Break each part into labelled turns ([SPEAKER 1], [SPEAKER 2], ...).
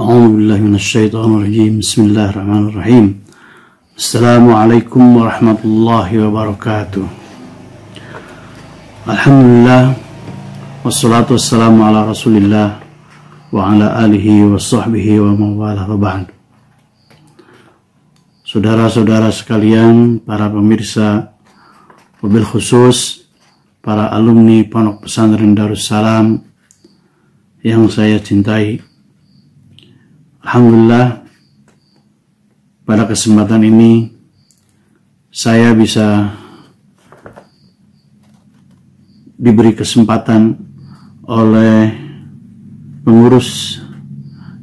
[SPEAKER 1] A'udzu billahi minasyaitonir rajim. Bismillahirrahmanirrahim. Assalamualaikum warahmatullahi wabarakatuh. Alhamdulillah wassalatu wassalamu ala Rasulillah wa ala alihi wa sahbihi wa mawalah wa ba'd. Saudara-saudara sekalian, para pemirsa, wabil khusus para alumni Pondok Pesantren Darussalam yang saya cintai. Alhamdulillah, pada kesempatan ini saya bisa diberi kesempatan oleh pengurus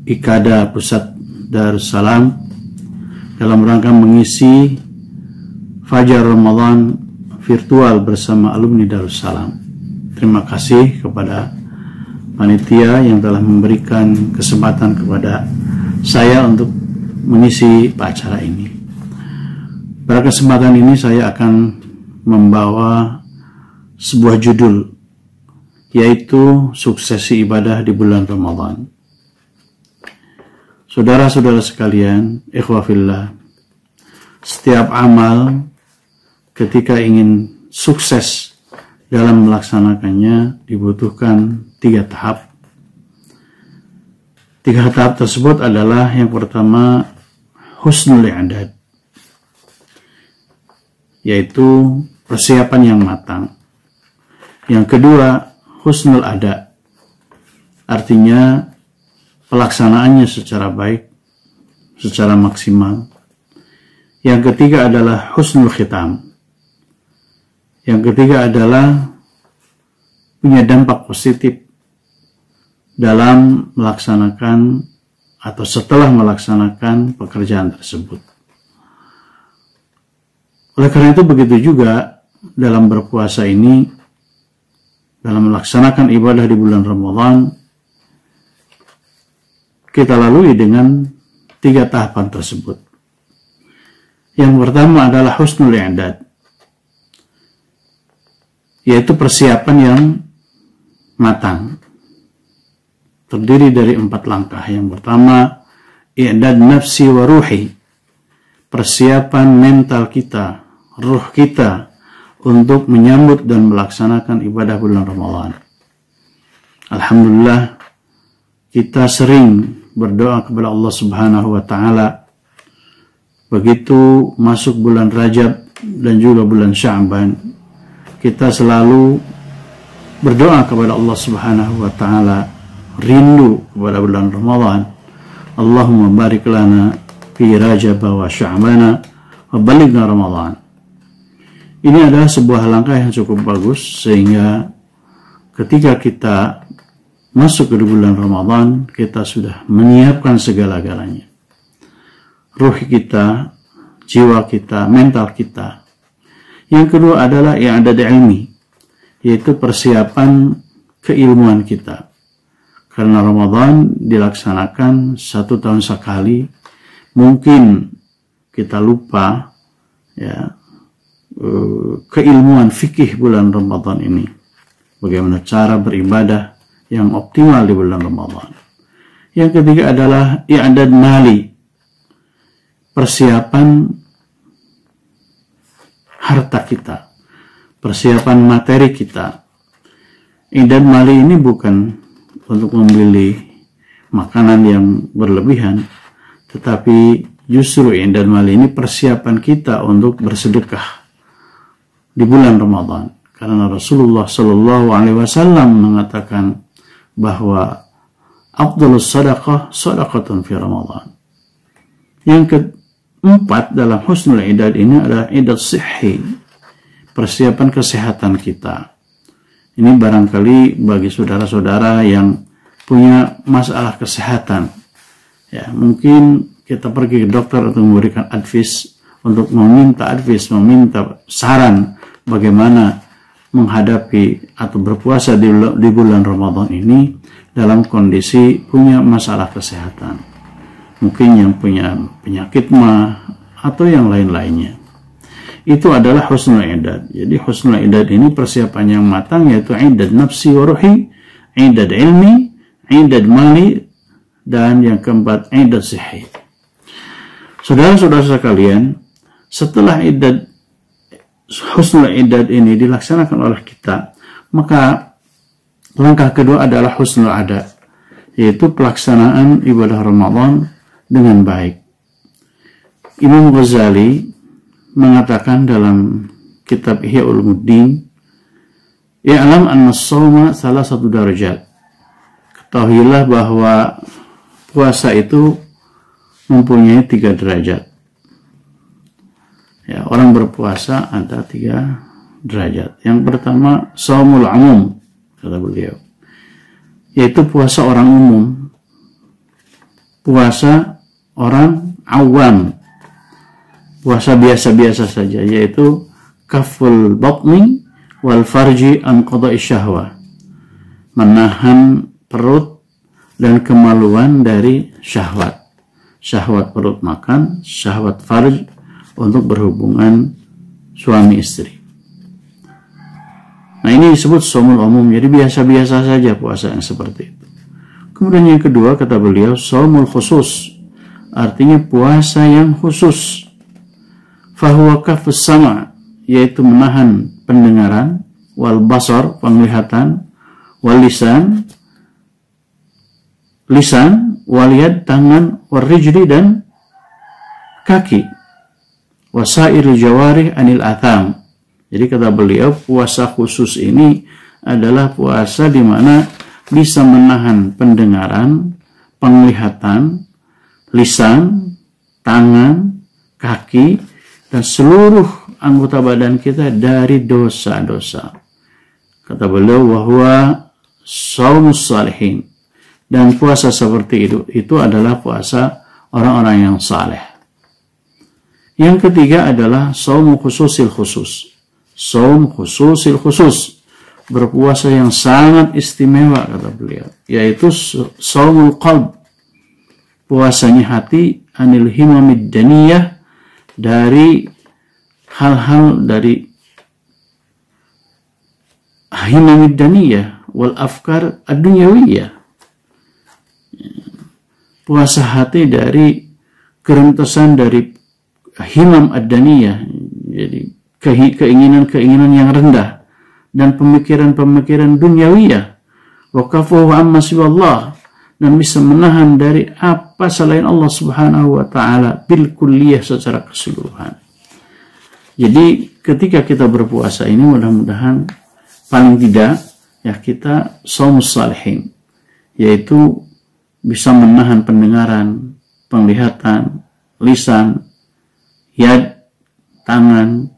[SPEAKER 1] Ikada Pusat Darussalam dalam rangka mengisi Fajar Ramadan virtual bersama alumni Darussalam. Terima kasih kepada panitia yang telah memberikan kesempatan kepada saya untuk mengisi acara ini. Pada kesempatan ini saya akan membawa sebuah judul, yaitu suksesi ibadah di bulan Ramadan. Saudara-saudara sekalian, ikhwah fillah, setiap amal ketika ingin sukses dalam melaksanakannya dibutuhkan 3 tahap. 3 tahap tersebut adalah, yang pertama, husnul i'dad, yaitu persiapan yang matang. Yang kedua, husnul ada, artinya pelaksanaannya secara baik, secara maksimal. Yang ketiga adalah husnul khitam. Yang ketiga adalah punya dampak positif dalam melaksanakan atau setelah melaksanakan pekerjaan tersebut. Oleh karena itu, begitu juga dalam berpuasa ini, dalam melaksanakan ibadah di bulan Ramadan, kita lalui dengan 3 tahapan tersebut. Yang pertama adalah husnul i'dad, yaitu persiapan yang matang. Terdiri dari 4 langkah. Yang pertama, i'dad nafsi wa ruhi, persiapan mental kita, ruh kita untuk menyambut dan melaksanakan ibadah bulan Ramadan. Alhamdulillah, kita sering berdoa kepada Allah Subhanahu wa taala begitu masuk bulan Rajab dan juga bulan Sya'ban. Kita selalu berdoa kepada Allah Subhanahu wa taala, rindu kepada bulan Ramadan. Allahumma barik lana fi Rajab wa Sya'bana wa balighna Ramadan. Ini adalah sebuah langkah yang cukup bagus, sehingga ketika kita masuk ke bulan Ramadan, kita sudah menyiapkan segala-galanya. Ruh kita, jiwa kita, mental kita. Yang kedua adalah i'dad ilmi, yaitu persiapan keilmuan kita. Karena Ramadan dilaksanakan 1 tahun sekali, mungkin kita lupa ya keilmuan fikih bulan Ramadan ini. Bagaimana cara beribadah yang optimal di bulan Ramadan. Yang ketiga adalah i'dad mali, persiapan harta kita, persiapan materi kita. I'dad mali ini bukan untuk membeli makanan yang berlebihan, tetapi justru i'dad mali ini persiapan kita untuk bersedekah di bulan Ramadan. Karena Rasulullah Shallallahu Alaihi Wasallam mengatakan bahwa afdhalus sadaqah sadaqatun fi Ramadan. Yang keempat dalam husnul i'dad ini adalah i'dad sihhi, persiapan kesehatan kita. Ini barangkali bagi saudara-saudara yang punya masalah kesehatan, ya, mungkin kita pergi ke dokter untuk memberikan advice, untuk meminta saran bagaimana menghadapi atau berpuasa di bulan Ramadan ini dalam kondisi punya masalah kesehatan. Mungkin yang punya penyakit mah atau yang lain-lainnya. Itu adalah husnul i'dad. Jadi husnul i'dad ini persiapan yang matang, yaitu i'dad nafsi wa ruhi, i'dad ilmi, i'dad mali, dan yang keempat iddah sihih. Saudara-saudara sekalian, setelah iddah husnul iddah ini dilaksanakan oleh kita, maka langkah kedua adalah husnul ada, yaitu pelaksanaan ibadah Ramadan dengan baik. Imam Ghazali mengatakan dalam kitab Ihya Ulumuddin, "I'lam anna as-sawma salasatu darajat." Ketahuilah bahwa puasa itu mempunyai 3 derajat. Ya, orang berpuasa ada 3 derajat. Yang pertama, shaumul umum, kata beliau, yaitu puasa orang umum, puasa orang awam, puasa biasa-biasa saja, yaitu kaful batni wal farji an qada'i syahwah, menahan perut dan kemaluan dari syahwat. Syahwat perut makan, syahwat farj untuk berhubungan suami istri. Nah, ini disebut shaumul umum, jadi biasa-biasa saja puasa yang seperti itu. Kemudian yang kedua, kata beliau, shaumul khusus, artinya puasa yang khusus. Fahuwa kafus sama, yaitu menahan pendengaran, wal basar, penglihatan, wal lisan, wal yad, tangan, wal rijli, dan kaki, wasair jawarih anil atham. Jadi kata beliau, puasa khusus ini adalah puasa di mana bisa menahan pendengaran, penglihatan, lisan, tangan, kaki, dan seluruh anggota badan kita dari dosa-dosa. Kata beliau, bahwa shaumus salihin, dan puasa seperti itu adalah puasa orang-orang yang saleh. Yang ketiga adalah shaum khususil khusus. Shaum khususil khusus, berpuasa yang sangat istimewa, kata beliau, yaitu shaumul qalb, puasanya hati, anil himamid daniyah, dari hal-hal dari himamid daniyah wal afkar ad-dunyawiyah. Puasa hati dari kerentesan dari himam ad-daniyah, jadi keinginan-keinginan yang rendah dan pemikiran-pemikiran dunyawiyah, wa kafuhu amma siwallah, dan bisa menahan dari apa selain Allah Subhanahu wa taala bil kulliyah, secara keseluruhan. Jadi ketika kita berpuasa ini, mudah-mudahan paling tidak ya kita shaumus salihin, yaitu bisa menahan pendengaran, penglihatan, lisan, yad, tangan,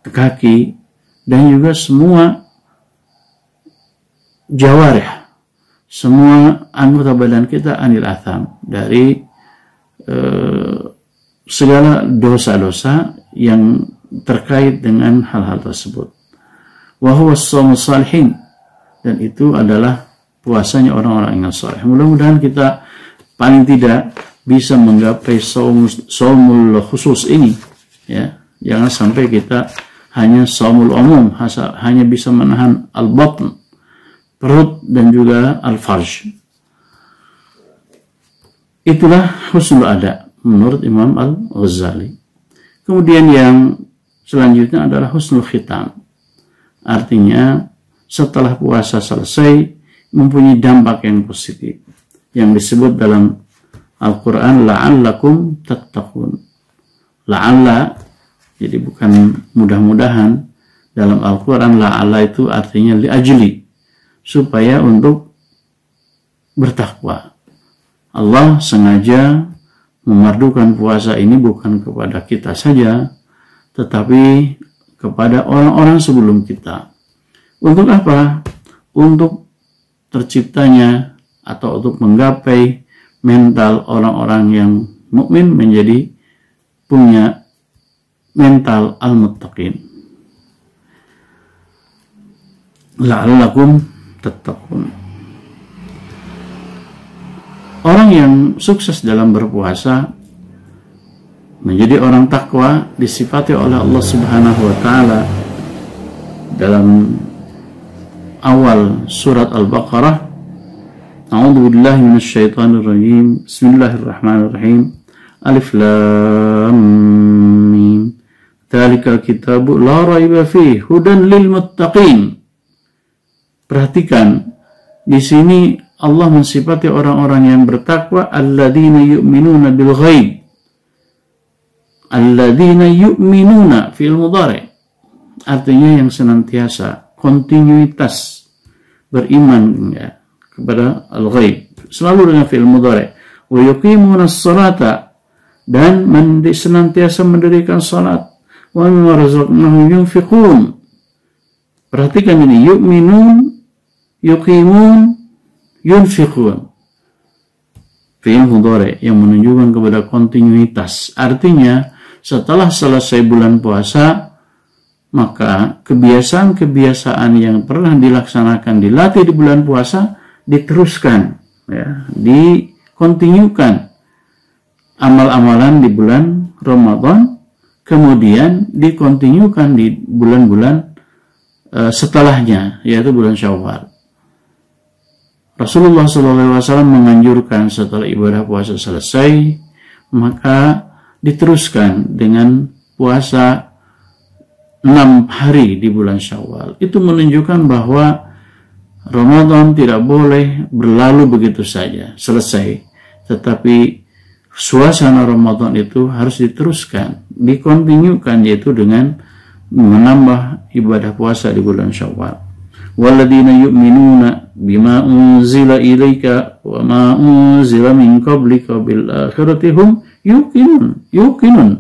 [SPEAKER 1] kaki, dan juga semua jawarih, semua anggota badan kita anil atham, dari segala dosa-dosa yang terkait dengan hal-hal tersebut. Wa huwa shaumus salihin, dan itu adalah puasanya orang-orang yang saleh. Mudah-mudahan kita paling tidak bisa menggapai shaumul khusus ini, ya. Jangan sampai kita hanya shaumul umum, hanya bisa menahan al-batn, perut, dan juga al-farj. Itulah husnul ada menurut Imam Al-Ghazali. Kemudian yang selanjutnya adalah husnul khitam, artinya setelah puasa selesai mempunyai dampak yang positif, yang disebut dalam Al-Quran la'allakum tattaqun. La'alla, jadi bukan mudah-mudahan. Dalam Al-Quran la'alla itu artinya li'ajli, supaya untuk bertakwa. Allah sengaja memerdukan puasa ini bukan kepada kita saja, tetapi kepada orang-orang sebelum kita. Untuk apa? Untuk terciptanya atau untuk menggapai mental orang-orang yang mukmin menjadi punya mental al-muttaqin. La'allakum tattaqun. Orang yang sukses dalam berpuasa menjadi orang takwa disifati oleh Allah Subhanahu wa taala dalam awal surat Al-Baqarah, A'udzu billahi minasyaitonir rajim. Bismillahirrahmanirrahim. Alif lam mim. Dzalikal kitabu la raiba fihi hudan lil muttaqin. Perhatikan, di sini Allah mensifati orang-orang yang bertakwa, alladzina yu'minuna bil ghaib. Alladzina yu'minuna fil mudhari. Artinya yang senantiasa, kontinuitas beriman ya, kepada al-ghaib. Selalu dengan fil mudhari. Wa yuqimuna as-salata, dan senantiasa mendirikan salat. Wa mimma razaqnahum yunfiqun. Perhatikan ini, yu'minun, yuqimun, yunfiqun. Fi'il mudhari yang menunjukkan kepada kontinuitas. Artinya setelah selesai bulan puasa, maka kebiasaan-kebiasaan yang pernah dilaksanakan, dilatih di bulan puasa, diteruskan, ya, dikontinyukan. Amal-amalan di bulan Ramadan, kemudian dikontinyukan di bulan-bulan setelahnya, yaitu bulan Syawal. Rasulullah SAW menganjurkan setelah ibadah puasa selesai, maka diteruskan dengan puasa 6 hari di bulan Syawal. Itu menunjukkan bahwa Ramadan tidak boleh berlalu begitu saja, selesai. Tetapi suasana Ramadan itu harus diteruskan, dikontinyukan, yaitu dengan menambah ibadah puasa di bulan Syawal. Walladzina yu'minuna bima unzila ilaika wa ma unzila min qablika bil akhirati hum yuqinun.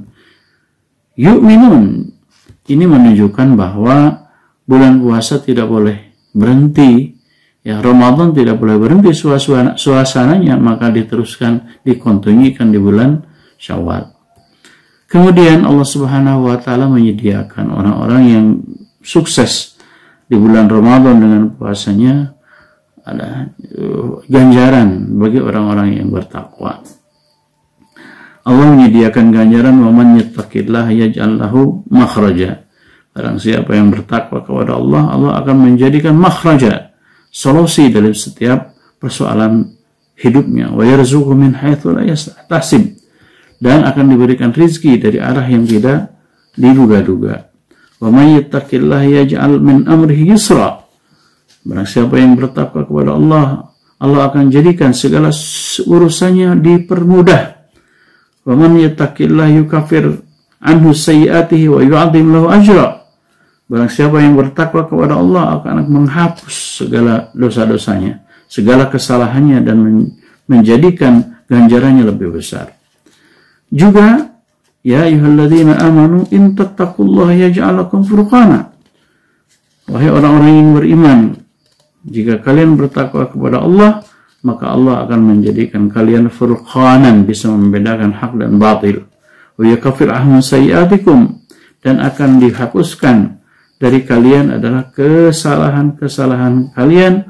[SPEAKER 1] Ini menunjukkan bahwa bulan puasa tidak boleh berhenti. Ya, Ramadan tidak boleh berhenti suasananya, maka diteruskan, dikontinuikan di bulan Syawal. Kemudian Allah Subhanahu wa taala menyediakan orang-orang yang sukses di bulan Ramadan dengan puasanya, ada ganjaran bagi orang-orang yang bertakwa. Allah menyediakan ganjaran, wa man yattaqillaha yaj'al lahu makhraja. Barang siapa yang bertakwa kepada Allah, Allah akan menjadikan makhraja, solusi dari setiap persoalan hidupnya. Wa yarzuqhu min haitsu la yahtasib, dan akan diberikan rizki dari arah yang tidak diduga-duga. Wa may yattaqillaha yaj'al min amrihi yusra. Barang siapa yang bertakwa kepada Allah, Allah akan jadikan segala urusannya dipermudah. Wa man yattaqillaha yukaffir anhu sayyi'atihi wa yu'adzim lahu ajra. Barang siapa yang bertakwa kepada Allah akan menghapus segala dosa-dosanya, segala kesalahannya, dan menjadikan ganjarannya lebih besar. Juga, ya ayyuhalladzina amanu in tattaqullaha yaj'al lakum furqana. Wahai orang-orang yang beriman, jika kalian bertakwa kepada Allah, maka Allah akan menjadikan kalian furqanan, bisa membedakan hak dan batil. Wa yukaffir anhum sayyi'atikum, dan akan dihapuskan dari kalian adalah kesalahan-kesalahan kalian.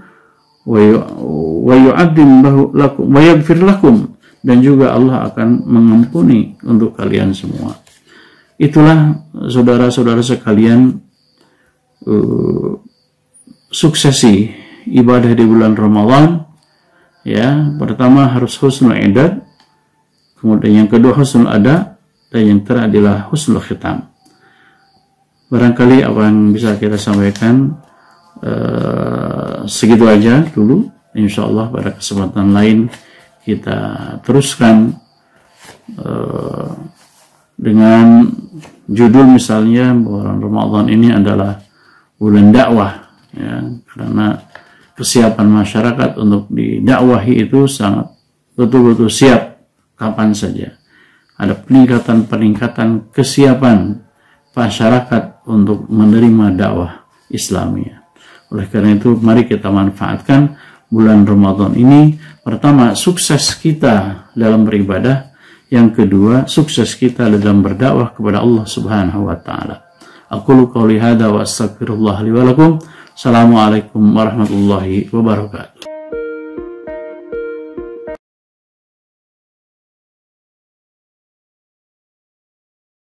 [SPEAKER 1] Wa yu'addim lakum wa yaghfir lakum, dan juga Allah akan mengampuni untuk kalian semua. Itulah saudara-saudara sekalian, suksesi ibadah di bulan Ramadan. Ya, pertama harus husnul idad, kemudian yang kedua husnul ada, dan yang terakhir adalah husnul khitam. Barangkali apa yang bisa kita sampaikan segitu aja dulu. Insyaallah pada kesempatan lain kita teruskan dengan judul misalnya bulan Ramadan ini adalah bulan dakwah, ya, karena kesiapan masyarakat untuk didakwahi itu sangat betul-betul siap kapan saja. Ada peningkatan kesiapan masyarakat untuk menerima dakwah Islamiyah. Oleh karena itu, mari kita manfaatkan bulan Ramadan ini. Pertama, sukses kita dalam beribadah. Yang kedua, sukses kita dalam berdakwah kepada Allah Subhanahu wa taala. Aqulu qouli hadza wa astaghfirullah li wa lakum. Assalamualaikum warahmatullahi wabarakatuh.